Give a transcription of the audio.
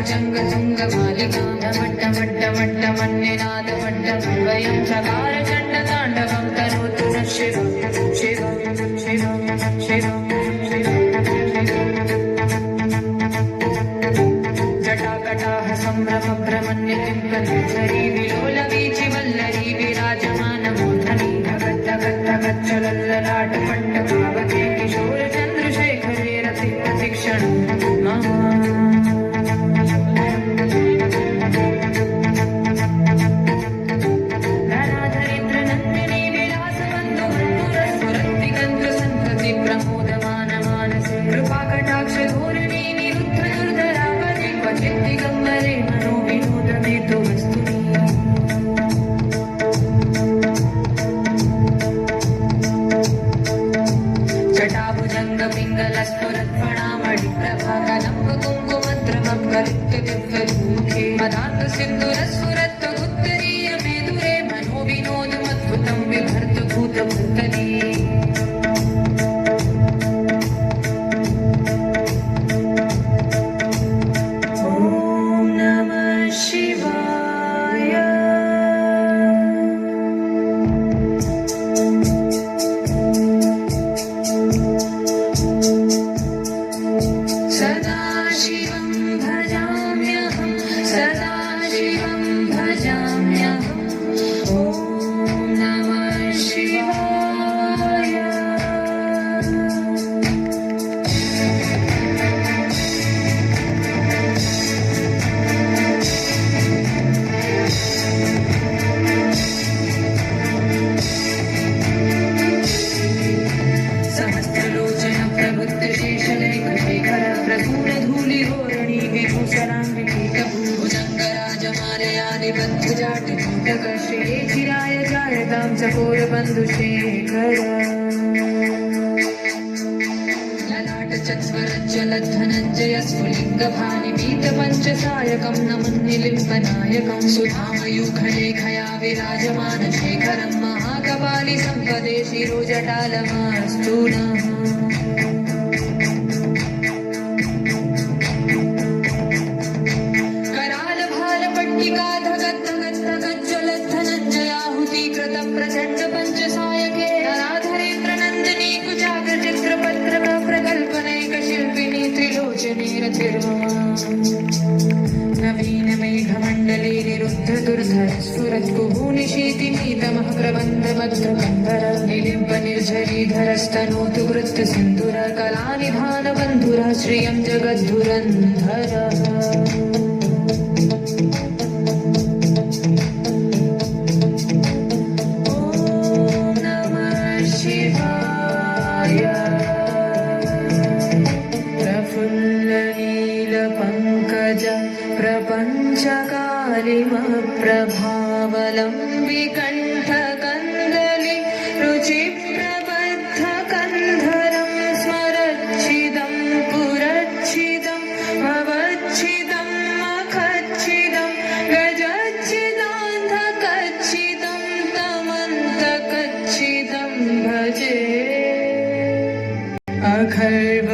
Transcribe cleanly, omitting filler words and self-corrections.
जटाकटाहसम्भ्रमभ्रमट्टमट्टमट्टमन्यनादमट्टमन्वयं चकारचण्डताण्डवं तनोतु नः शिवं शिवं शिवं शिवं जटाकटाहसम्भ्रमभ्रमण्यकिङ्करीश्वरी विलोलवीचिवल्लरी विराजमानमूर्धनि धगद्धगद्धगच्छलल्ललाटपट्टभावके किशोरचन्द्रशेखरे रतिप्रतिक्षणं धराधरिद्रनन्दिनी विलासबन्धुबन्धुरस्फुरन्तिगन्धसन्तति प्रमोदमानमानसे कृपाकटाक्षधोरिणी निरुद्धदुर्धरापदे क्वचित् दिगम्बरे मनोविनोदमेतु वस्तुनि जटाभुजङ्गपिङ्गलस्फुरत्फणामणिप्रभाकलम्बकुङ्कुमद्रमकलिप्तदिव्यमुखे मदान्तसिन्धुरस्फुरत्तगुत्तरीयमेदुरे मनोविनोदमद्भुतं बिभर्तभूतभूतली ॐ नमः शिवाय सदाशिवं भजाम्यहं सदाशिवं भजाम्यहं ॐ नमः शिवाय सहस्रलोचन प्रवृत्तशेषलेखशेखर प्रसूनधूलिहोरणी विभूषणाम्बिकेकभूभुजङ्गराजमालयादिबद्धजाटकूटकश्रिये चिराय जायतां चकोरबन्धुशेखर ललाटचत्वरज्जलधनञ्जयस्फुलिङ्गभानिपीतपञ्चसायकं नमन्निलिम्बनायकं सुधामयूखलेखया विराजमानशेखरं महाकपालि सम्पदे शिरोजटालमास्तु नः करालभालपट्टिका धगद्धगद्धगज्ज्वलद्धनञ्जयाहुतीकृतं प्रचण्ड पञ्चसायके धराधरेन्द्रनन्दिनी कुचाग्रचित्रपत्रकप्रकल्पनैकशिल्पिनी त्रिलोचने रथिर्मम नवीनमेघमण्डले निरुद्धदुर्धरस्फुरत्कुहूनिशीतिनीतमः प्रबन्धमद्रकन्धर निलिम्बनिर्झरीधरस्तनोतु वृत्तसिन्धुर कलानिधानबन्धुरः श्रियं जगद्धुरन्धरः प्रपञ्चकालिमप्रभावलम्बिकण्ठकन्दलि रुचिप्रबद्धकन्धरं स्मरच्छिदं पुरच्छिदं भवच्छिदं मखच्छिदं गजच्छिदान्धकच्छिदं तमन्तकच्छिदं भजे अखर्व